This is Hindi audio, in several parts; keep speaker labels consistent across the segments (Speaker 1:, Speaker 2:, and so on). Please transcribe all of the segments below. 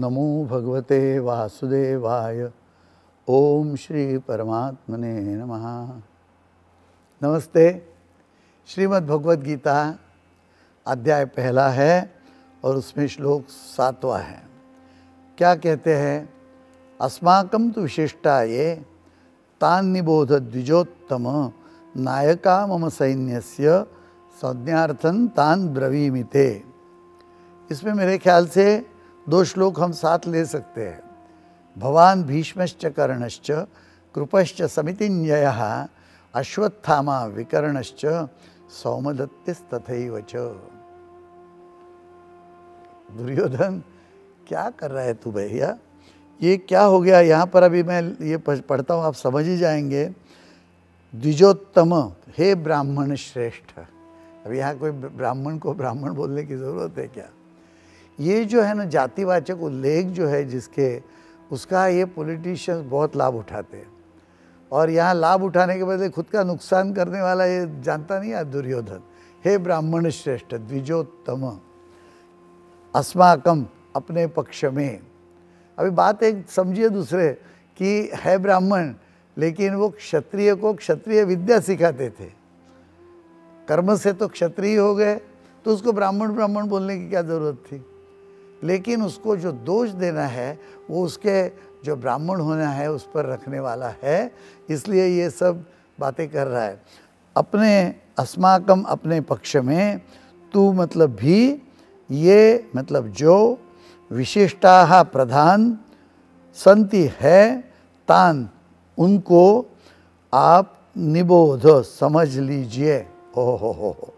Speaker 1: नमो भगवते वासुदेवाय। ओम श्री परमात्मने नमः। नमस्ते। श्रीमद् भगवद गीता अध्याय पहला है और उसमें श्लोक 7वां है। क्या कहते हैं? अस्माकं तु विशिष्टाये तान् निबोध द्विजोत्तम नायका मम सैन्यस्य संज्ञार्थं तान् ब्रवीमि ते। इसमें मेरे ख्याल से 2 श्लोक हम साथ ले सकते हैं। भवान भीष्मश्च कर्णश्च कृपश्च समितिञ्जयः अश्वत्थामा विकर्णश्च सौमदत्तिस्तथैव च। दुर्योधन, क्या कर रहा है तू भैया? ये क्या हो गया यहाँ पर? अभी मैं ये पढ़ता हूँ, आप समझ ही जाएंगे। द्विजोत्तम, हे ब्राह्मण श्रेष्ठ। अब यहाँ कोई ब्राह्मण को ब्राह्मण बोलने की ज़रूरत है क्या? ये जो है ना जातिवाचक उल्लेख जो है जिसके, उसका ये पॉलिटिशियंस बहुत लाभ उठाते हैं। और यहाँ लाभ उठाने के बदले खुद का नुकसान करने वाला ये जानता नहीं है दुर्योधन। हे ब्राह्मण श्रेष्ठ, द्विजोत्तम, अस्माकम, अपने पक्ष में। अभी बात एक समझिए दूसरे कि है ब्राह्मण, लेकिन वो क्षत्रिय को क्षत्रिय विद्या सिखाते थे। कर्म से तो क्षत्रिय हो गए, तो उसको ब्राह्मण ब्राह्मण बोलने की क्या ज़रूरत थी? लेकिन उसको जो दोष देना है वो उसके जो ब्राह्मण होना है उस पर रखने वाला है, इसलिए ये सब बातें कर रहा है। अपने अस्माकम, अपने पक्ष में, तू मतलब भी, ये मतलब जो, विशिष्टाः प्रधान, संति है, तान, उनको आप निबोध, समझ लीजिए। हो,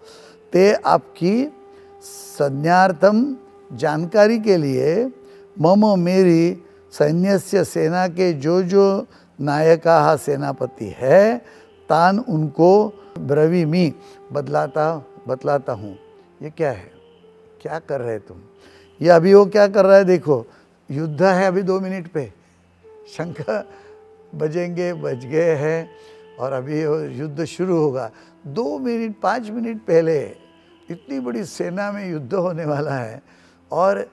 Speaker 1: ते आपकी संज्ञार्थम, जानकारी के लिए, मम, मेरी, सैन्यस्य, सेना के जो जो नायका सेनापति है, तान, उनको, ब्रवीमि, बतलाता हूँ। ये क्या है? क्या कर रहे तुम? ये अभी वो क्या कर रहा है देखो। युद्ध है अभी 2 मिनट पे, शंख बजेंगे, बज गए हैं और अभी युद्ध शुरू होगा। 2 मिनट 5 मिनट पहले इतनी बड़ी सेना में युद्ध होने वाला है और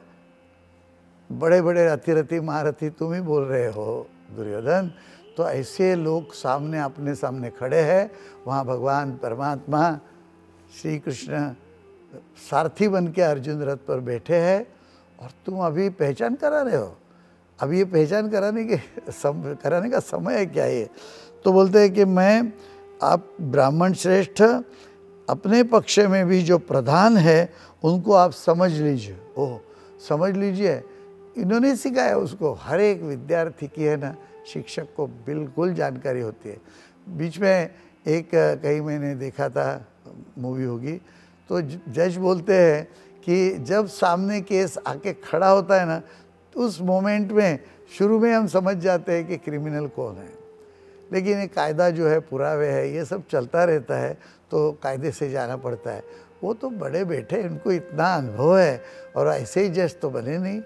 Speaker 1: बड़े बड़े रथी महारथी तुम ही बोल रहे हो दुर्योधन। तो ऐसे लोग सामने, अपने सामने खड़े हैं। वहाँ भगवान परमात्मा श्री कृष्ण सारथी बन के अर्जुन रथ पर बैठे हैं और तुम अभी पहचान करा रहे हो। अभी ये पहचान कराने का समय है क्या ये? तो बोलते हैं कि मैं, आप ब्राह्मण श्रेष्ठ, अपने पक्ष में भी जो प्रधान है उनको आप समझ लीजिए। ओह, समझ लीजिए, इन्होंने सिखाया उसको। हर एक विद्यार्थी की है ना, शिक्षक को बिल्कुल जानकारी होती है। बीच में एक कहीं मैंने देखा था, मूवी होगी, तो जज बोलते हैं कि जब सामने केस आके खड़ा होता है ना, तो उस मोमेंट में शुरू में हम समझ जाते हैं कि क्रिमिनल कौन है। लेकिन ये कायदा जो है, पुरावे है, ये सब चलता रहता है, तो कायदे से जाना पड़ता है। वो तो बड़े बैठे, उनको इतना अनुभव है और ऐसे ही जज तो बने नहीं,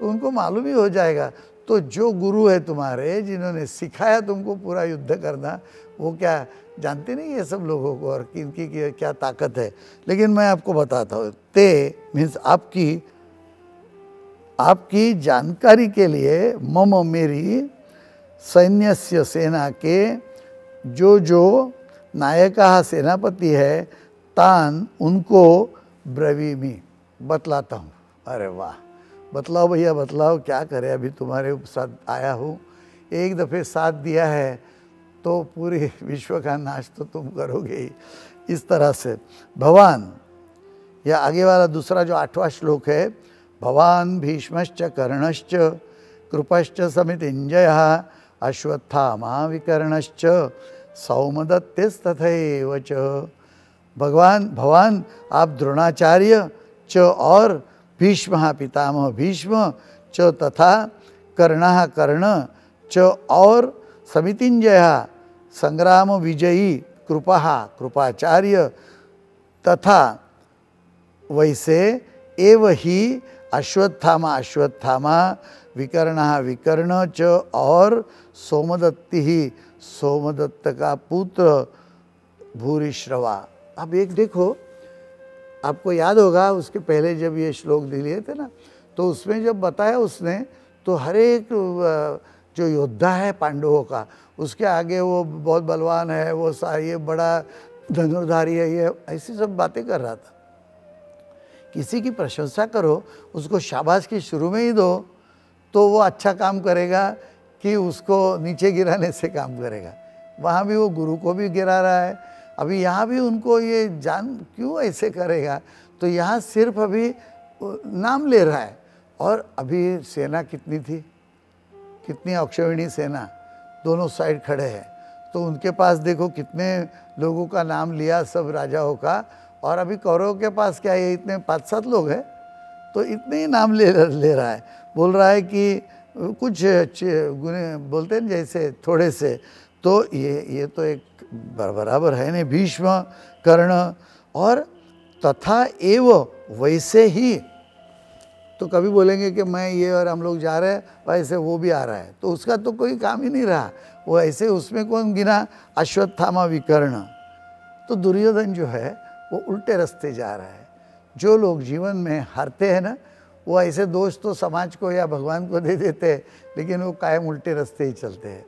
Speaker 1: तो उनको मालूम ही हो जाएगा। तो जो गुरु है तुम्हारे, जिन्होंने सिखाया तुमको पूरा युद्ध करना, वो क्या जानते नहीं ये सब लोगों को और किनकी क्या ताकत है। लेकिन मैं आपको बताता हूँ, ते मीन्स आपकी जानकारी के लिए, मम, मेरी, सैन्यस्य, सेना के जो जो नायका सेनापति है, तान, उनको, ब्रवीमि, बतलाता हूँ। अरे वाह, बतलाओ भैया बतलाओ, क्या करें? अभी तुम्हारे साथ आया हूँ, एक दफ़े साथ दिया है तो पूरे विश्व का नाश तो तुम करोगे ही। इस तरह से भवान, या आगे वाला दूसरा जो 8वां श्लोक है, भवान भीष्मश्च कर्णश्च कृपश्च समितिञ्जयः अश्वत्थामा विकर्णश्च सौमदत्तिस्तथैव च। भगवान, आप द्रोणाचार्य च और भीष्म, पितामह भीष्म, च तथा कर्णः, कर्ण, च और समितिञ्जय, संग्राम विजयी, कृपः, कृपाचार्य, तथा वैसे, एव ही अश्वत्थामा, अश्वत्थामा, विकर्णः, विकर्ण, च और सोमदत्ति ही, सोमदत्त का पुत्र भूरिश्रवा। अब एक देखो, आपको याद होगा उसके पहले जब ये श्लोक लिए थे ना, तो उसमें जब बताया उसने, तो हर एक जो योद्धा है पांडवों का, उसके आगे वो बहुत बलवान है, वो ये बड़ा धनुर्धारी है, ये ऐसी सब बातें कर रहा था। किसी की प्रशंसा करो, उसको शाबाश की शुरू में ही दो, तो वो अच्छा काम करेगा कि उसको नीचे गिराने से काम करेगा। वहाँ भी वो गुरु को भी गिरा रहा है। अभी यहाँ भी उनको ये जान क्यों ऐसे करेगा, तो यहाँ सिर्फ अभी नाम ले रहा है। और अभी सेना कितनी थी, कितनी अक्षौहिणी सेना, दोनों साइड खड़े हैं, तो उनके पास देखो कितने लोगों का नाम लिया, सब राजाओं का। और अभी कौरवों के पास क्या है, इतने 5-7 लोग हैं, तो इतने ही नाम ले रहा है। बोल रहा है कि कुछ गुने बोलते हैं जैसे थोड़े से, तो ये तो एक बराबर है नहीं, भीष्म, कर्ण और तथा एव वैसे ही। तो कभी बोलेंगे कि मैं ये और हम लोग जा रहे हैं, वैसे वो भी आ रहा है, तो उसका तो कोई काम ही नहीं रहा। वो ऐसे उसमें कौन गिना, अश्वत्थामा विकर्ण। तो दुर्योधन जो है वो उल्टे रास्ते जा रहा है। जो लोग जीवन में हारते हैं ना, वो ऐसे दोष तो समाज को या भगवान को दे देते हैं, लेकिन वो कायम उल्टे रास्ते ही चलते हैं।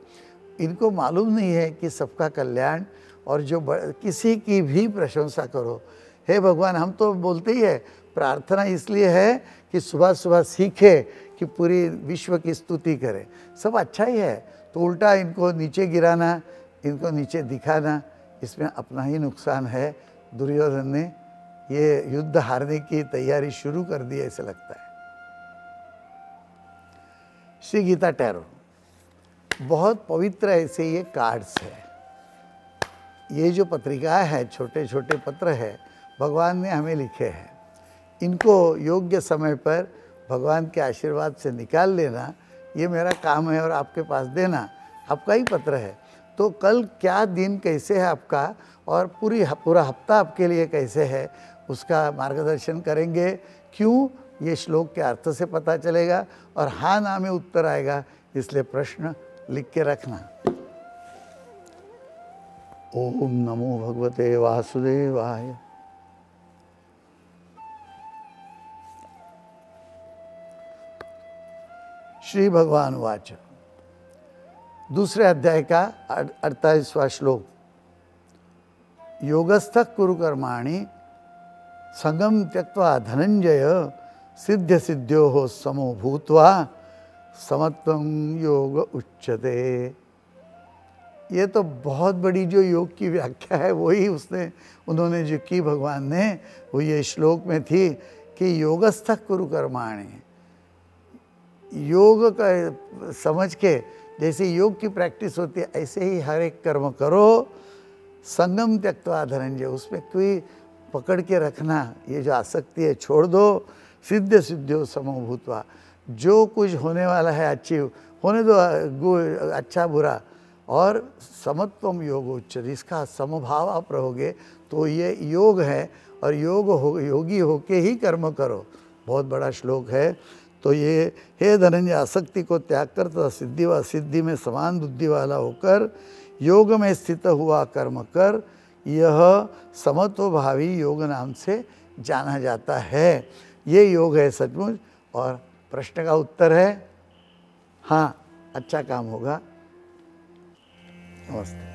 Speaker 1: इनको मालूम नहीं है कि सबका कल्याण, और जो किसी की भी प्रशंसा करो, हे भगवान, हम तो बोलते ही है, प्रार्थना इसलिए है कि सुबह सुबह सीखे कि पूरी विश्व की स्तुति करे। सब अच्छा ही है, तो उल्टा इनको नीचे गिराना, इनको नीचे दिखाना, इसमें अपना ही नुकसान है। दुर्योधन ने ये युद्ध हारने की तैयारी शुरू कर दी, ऐसे लगता है। श्री गीता टैरो बहुत पवित्र ऐसे ये कार्ड्स है। ये जो पत्रिका है, छोटे छोटे पत्र है, भगवान ने हमें लिखे हैं। इनको योग्य समय पर भगवान के आशीर्वाद से निकाल लेना, ये मेरा काम है, और आपके पास देना आपका ही पत्र है। तो कल क्या दिन कैसे है आपका, और पूरा हफ्ता आपके लिए कैसे है, उसका मार्गदर्शन करेंगे। क्यों, ये श्लोक के अर्थ से पता चलेगा, और हाँ ना में उत्तर आएगा, इसलिए प्रश्न लिख के रखना। ओम नमो भगवते वासुदेवाय। श्री भगवान वाच, दूसरे अध्याय का 48वां श्लोक। योगस्थ कुरु कर्माणि संगम त्यक्त्वा धनंजय सिद्ध सिद्ध्योः समो भूत्वा समत्वं योग उच्यते। ये तो बहुत बड़ी जो योग की व्याख्या है, वही उन्होंने जो की भगवान ने, वो ये श्लोक में थी कि योगस्थ कुरु कर्माणि। योग का समझ के, जैसे योग की प्रैक्टिस होती है, ऐसे ही हर एक कर्म करो। संगम त्यक्त्वा धनंजय, उसमें कोई पकड़ के रखना, ये जो आसक्ति है छोड़ दो। सिद्ध सिद्ध्यो समो भूत्वा, जो कुछ होने वाला है अच्छी होने दो, अच्छा बुरा। और समत्वम योग उच्चते, इसका समभाव आप रहोगे तो ये योग है। और योगी होके ही कर्म करो, बहुत बड़ा श्लोक है। तो ये, हे धनंजय, आसक्ति को त्याग कर तथा सिद्धि व असिद्धि में समान बुद्धि वाला होकर योग में स्थित हुआ कर्म कर, यह समत्वभावी योग नाम से जाना जाता है। ये योग है सचमुच। और प्रश्न का उत्तर है हाँ, अच्छा काम होगा। नमस्ते।